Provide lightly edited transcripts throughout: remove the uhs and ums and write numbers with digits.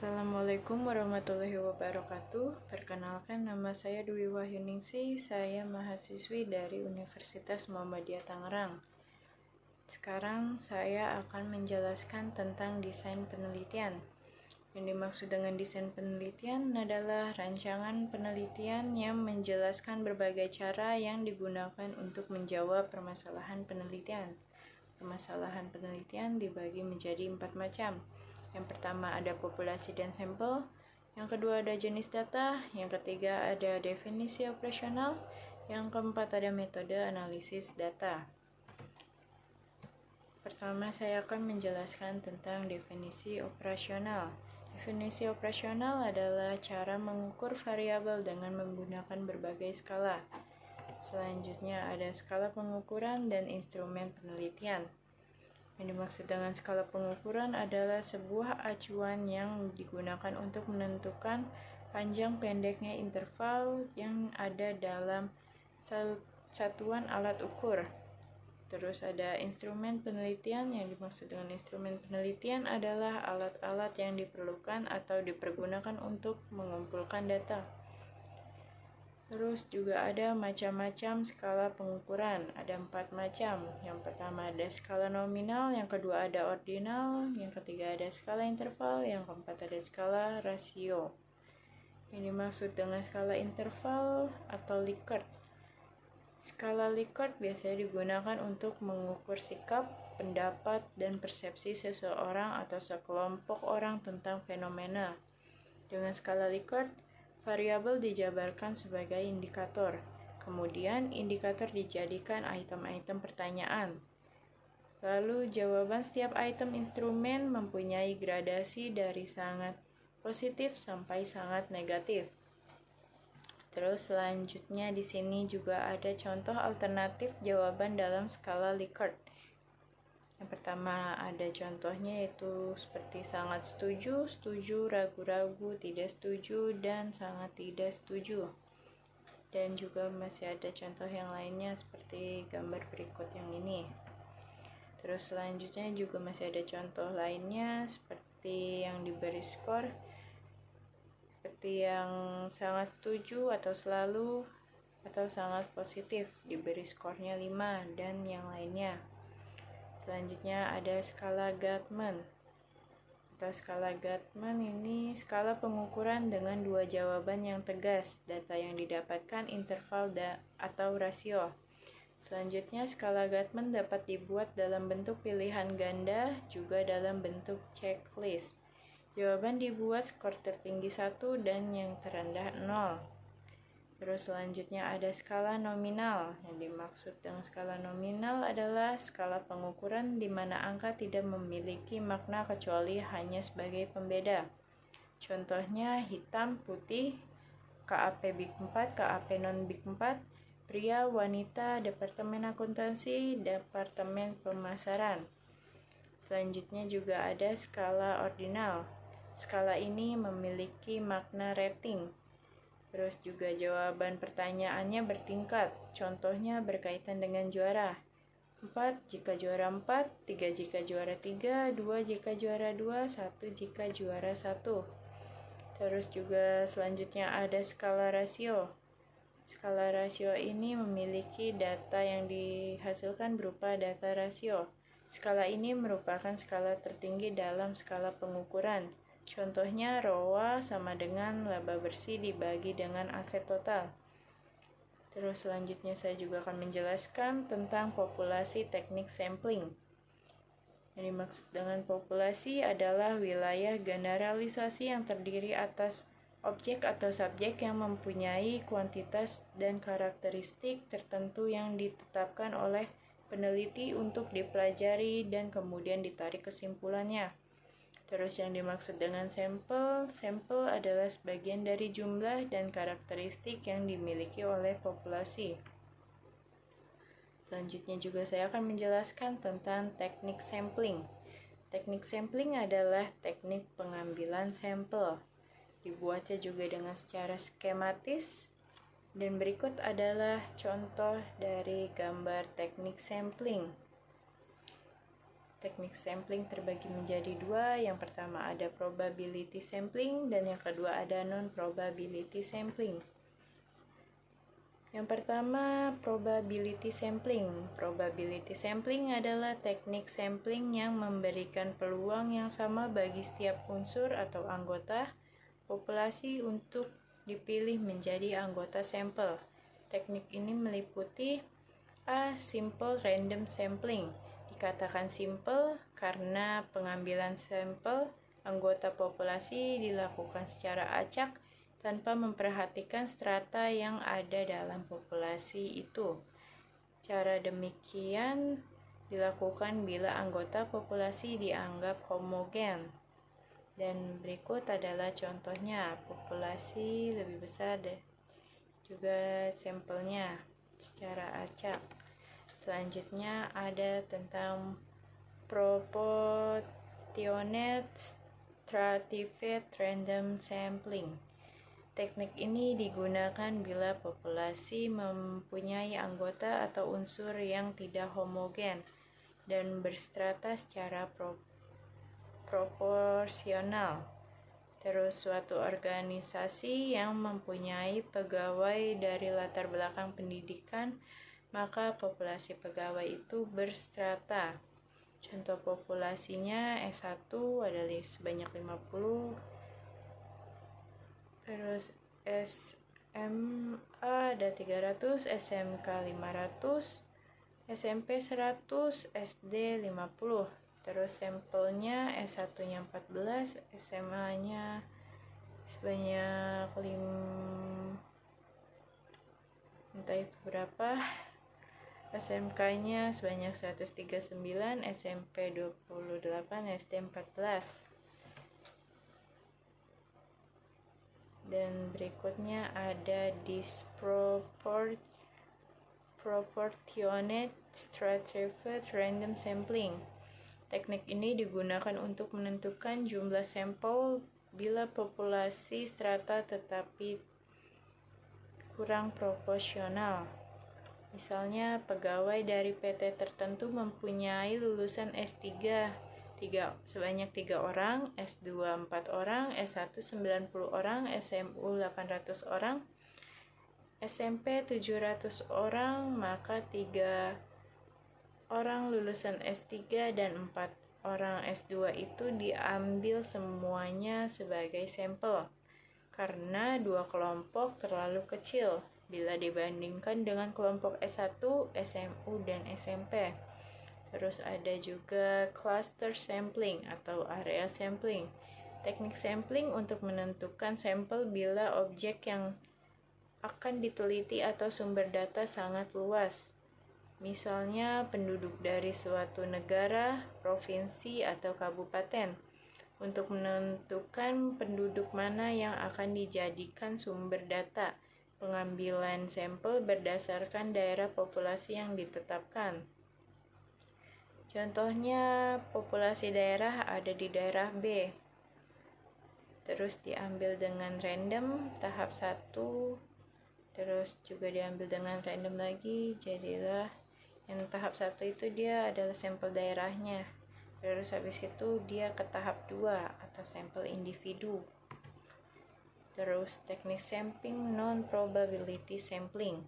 Assalamualaikum warahmatullahi wabarakatuh. Perkenalkan, nama saya Dwi Wahyuningsih. Saya mahasiswi dari Universitas Muhammadiyah Tangerang. Sekarang saya akan menjelaskan tentang desain penelitian. Yang dimaksud dengan desain penelitian adalah rancangan penelitian yang menjelaskan berbagai cara yang digunakan untuk menjawab permasalahan penelitian. Permasalahan penelitian dibagi menjadi 4 macam. Yang pertama ada populasi dan sampel, yang kedua ada jenis data, yang ketiga ada definisi operasional, yang keempat ada metode analisis data. Pertama saya akan menjelaskan tentang definisi operasional. Definisi operasional adalah cara mengukur variabel dengan menggunakan berbagai skala. Selanjutnya ada skala pengukuran dan instrumen penelitian. Yang dimaksud dengan skala pengukuran adalah sebuah acuan yang digunakan untuk menentukan panjang pendeknya interval yang ada dalam satuan alat ukur. Terus ada instrumen penelitian. Yang dimaksud dengan instrumen penelitian adalah alat-alat yang diperlukan atau dipergunakan untuk mengumpulkan data. Terus juga ada macam-macam skala pengukuran, ada 4 macam. Yang pertama ada skala nominal, yang kedua ada ordinal, yang ketiga ada skala interval, yang keempat ada skala rasio. Yang dimaksud dengan skala interval atau Likert. Skala Likert biasanya digunakan untuk mengukur sikap, pendapat, dan persepsi seseorang atau sekelompok orang tentang fenomena. Dengan skala Likert, variabel dijabarkan sebagai indikator. Kemudian, indikator dijadikan item-item pertanyaan. Lalu, jawaban setiap item instrumen mempunyai gradasi dari sangat positif sampai sangat negatif. Terus selanjutnya di sini juga ada contoh alternatif jawaban dalam skala Likert. Yang pertama ada contohnya yaitu seperti sangat setuju, setuju, ragu-ragu, tidak setuju, dan sangat tidak setuju. Dan juga masih ada contoh yang lainnya seperti gambar berikut yang ini. Terus selanjutnya juga masih ada contoh lainnya seperti yang diberi skor, seperti yang sangat setuju atau selalu atau sangat positif diberi skornya 5 dan yang lainnya. Selanjutnya ada skala Gatman. Atau skala Gatman ini skala pengukuran dengan 2 jawaban yang tegas, data yang didapatkan, interval atau rasio. Selanjutnya skala Gatman dapat dibuat dalam bentuk pilihan ganda, juga dalam bentuk checklist. Jawaban dibuat skor tertinggi 1 dan yang terendah 0. Terus selanjutnya ada skala nominal. Yang dimaksud dengan skala nominal adalah skala pengukuran di mana angka tidak memiliki makna kecuali hanya sebagai pembeda. Contohnya hitam, putih, KAP Big 4, KAP non Big 4, pria, wanita, departemen akuntansi, departemen pemasaran. Selanjutnya juga ada skala ordinal. Skala ini memiliki makna rating. Terus juga jawaban pertanyaannya bertingkat. Contohnya berkaitan dengan juara. 4 jika juara 4, 3 jika juara 3, 2 jika juara 2, 1 jika juara 1. Terus juga selanjutnya ada skala rasio. Skala rasio ini memiliki data yang dihasilkan berupa data rasio. Skala ini merupakan skala tertinggi dalam skala pengukuran. Contohnya ROA sama dengan laba bersih dibagi dengan aset total. Terus selanjutnya saya juga akan menjelaskan tentang populasi teknik sampling. Yang dimaksud dengan populasi adalah wilayah generalisasi yang terdiri atas objek atau subjek yang mempunyai kuantitas dan karakteristik tertentu yang ditetapkan oleh peneliti untuk dipelajari dan kemudian ditarik kesimpulannya. Terus yang dimaksud dengan sampel adalah sebagian dari jumlah dan karakteristik yang dimiliki oleh populasi. Selanjutnya juga saya akan menjelaskan tentang teknik sampling. Teknik sampling adalah teknik pengambilan sampel. Dibuatnya juga dengan secara skematis. Dan berikut adalah contoh dari gambar teknik sampling. Teknik sampling terbagi menjadi dua. Yang pertama ada probability sampling dan yang kedua ada non-probability sampling. Yang pertama, probability sampling. Probability sampling adalah teknik sampling yang memberikan peluang yang sama bagi setiap unsur atau anggota populasi untuk dipilih menjadi anggota sampel. Teknik ini meliputi A. Simple random sampling. Dikatakan simple karena pengambilan sampel anggota populasi dilakukan secara acak tanpa memperhatikan strata yang ada dalam populasi itu. Cara demikian dilakukan bila anggota populasi dianggap homogen. Dan berikut adalah contohnya. Populasi lebih besar juga sampelnya secara acak. Selanjutnya ada tentang proportionate stratified random sampling. Teknik ini digunakan bila populasi mempunyai anggota atau unsur yang tidak homogen dan berstrata secara proporsional. Terus suatu organisasi yang mempunyai pegawai dari latar belakang pendidikan, maka populasi pegawai itu berstrata. Contoh populasinya S1 adalah sebanyak 50, terus SMA ada 300, SMK 500, SMP 100, SD 50. Terus sampelnya S1-nya 14, SMA-nya sebanyak 5, entah itu berapa, SMK-nya sebanyak 139, SMP 28, SD 14. Dan berikutnya ada disproportionate stratified random sampling. Teknik ini digunakan untuk menentukan jumlah sampel bila populasi strata tetapi kurang proporsional. Misalnya, pegawai dari PT tertentu mempunyai lulusan S3 sebanyak 3 orang, S2 4 orang, S1 90 orang, SMU 800 orang, SMP 700 orang, maka 3 orang lulusan S3 dan 4 orang S2 itu diambil semuanya sebagai sampel karena dua kelompok terlalu kecil bila dibandingkan dengan kelompok S1, SMU, dan SMP. Terus ada juga cluster sampling atau area sampling. Teknik sampling untuk menentukan sampel bila objek yang akan diteliti atau sumber data sangat luas. Misalnya penduduk dari suatu negara, provinsi, atau kabupaten. Untuk menentukan penduduk mana yang akan dijadikan sumber data, pengambilan sampel berdasarkan daerah populasi yang ditetapkan. Contohnya, populasi daerah ada di daerah B. Terus diambil dengan random tahap 1. Terus juga diambil dengan random lagi. Jadilah yang tahap 1 itu dia adalah sampel daerahnya. Terus habis itu dia ke tahap 2 atau sampel individu. Terus teknik sampling non-probability sampling.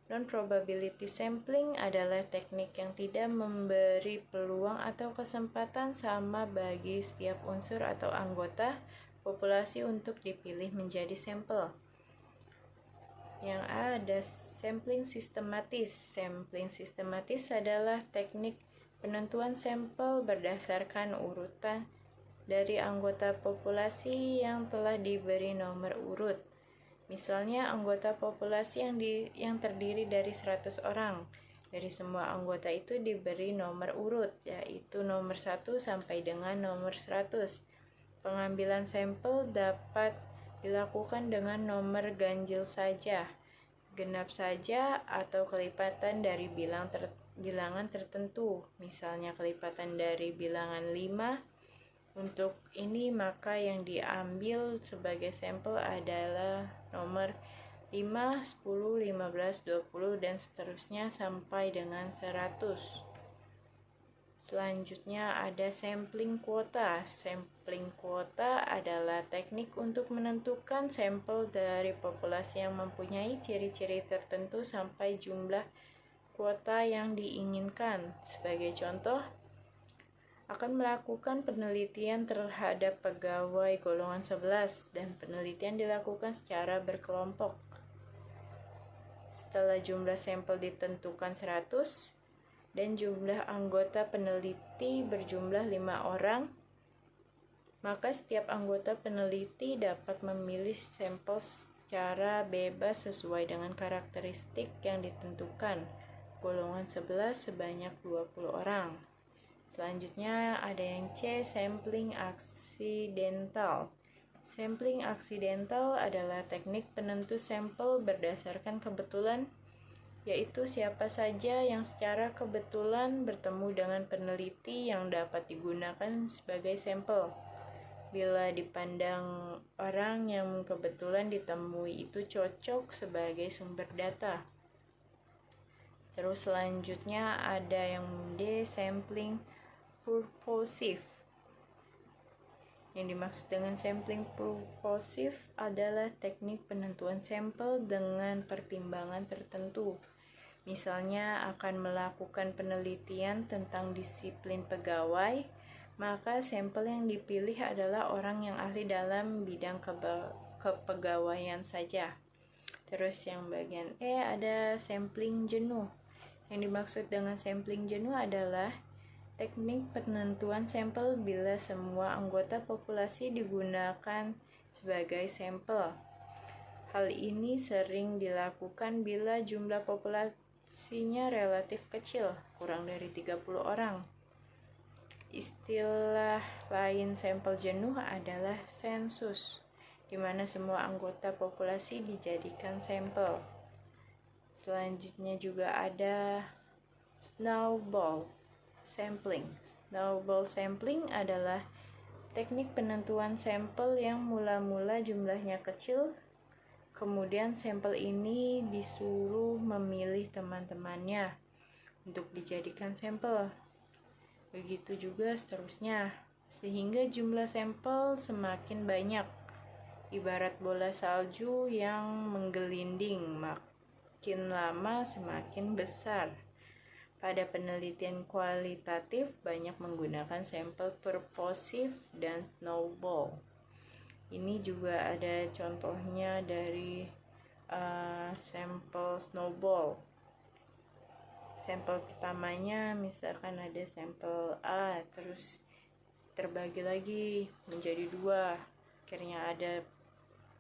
Non-probability sampling adalah teknik yang tidak memberi peluang atau kesempatan sama bagi setiap unsur atau anggota populasi untuk dipilih menjadi sampel. Yang A ada sampling sistematis. Sampling sistematis adalah teknik penentuan sampel berdasarkan urutan dari anggota populasi yang telah diberi nomor urut. Misalnya anggota populasi yang terdiri dari 100 orang. Dari semua anggota itu diberi nomor urut, yaitu nomor 1 sampai dengan nomor 100. Pengambilan sampel dapat dilakukan dengan nomor ganjil saja, genap saja, atau kelipatan dari bilangan tertentu. Misalnya kelipatan dari bilangan 5. Untuk ini maka yang diambil sebagai sampel adalah nomor 5, 10, 15, 20, dan seterusnya sampai dengan 100. Selanjutnya ada sampling kuota. Sampling kuota adalah teknik untuk menentukan sampel dari populasi yang mempunyai ciri-ciri tertentu sampai jumlah kuota yang diinginkan. Sebagai contoh, akan melakukan penelitian terhadap pegawai golongan 11 dan penelitian dilakukan secara berkelompok. Setelah jumlah sampel ditentukan 100 dan jumlah anggota peneliti berjumlah 5 orang, maka setiap anggota peneliti dapat memilih sampel secara bebas sesuai dengan karakteristik yang ditentukan. Golongan 11 sebanyak 20 orang. Selanjutnya ada yang C, sampling aksidental. Sampling aksidental adalah teknik penentu sampel berdasarkan kebetulan, yaitu siapa saja yang secara kebetulan bertemu dengan peneliti yang dapat digunakan sebagai sampel. Bila dipandang orang yang kebetulan ditemui itu cocok sebagai sumber data. Terus selanjutnya ada yang D, sampling purposive. Yang dimaksud dengan sampling purposive adalah teknik penentuan sampel dengan pertimbangan tertentu. Misalnya akan melakukan penelitian tentang disiplin pegawai, maka sampel yang dipilih adalah orang yang ahli dalam bidang kepegawaian saja. Terus yang bagian E ada sampling jenuh. Yang dimaksud dengan sampling jenuh adalah teknik penentuan sampel bila semua anggota populasi digunakan sebagai sampel. Hal ini sering dilakukan bila jumlah populasinya relatif kecil, kurang dari 30 orang. Istilah lain sampel jenuh adalah sensus, di mana semua anggota populasi dijadikan sampel. Selanjutnya juga ada snowball sampling. Snowball sampling adalah teknik penentuan sampel yang mula-mula jumlahnya kecil, kemudian sampel ini disuruh memilih teman-temannya untuk dijadikan sampel. Begitu juga seterusnya, sehingga jumlah sampel semakin banyak. Ibarat bola salju yang menggelinding, makin lama semakin besar. Pada penelitian kualitatif banyak menggunakan sampel purposive dan snowball. Ini juga ada contohnya dari sampel snowball. Sampel pertamanya misalkan ada sampel A, terus terbagi lagi menjadi 2. Akhirnya ada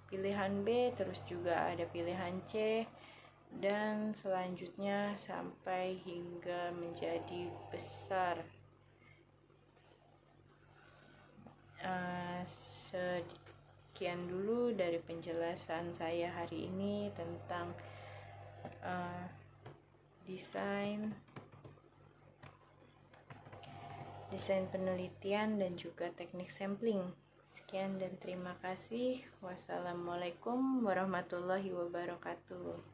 pilihan B, terus juga ada pilihan C, dan selanjutnya sampai hingga menjadi besar. Sekian dulu dari penjelasan saya hari ini tentang desain penelitian dan juga teknik sampling. Sekian dan terima kasih. Wassalamualaikum warahmatullahi wabarakatuh.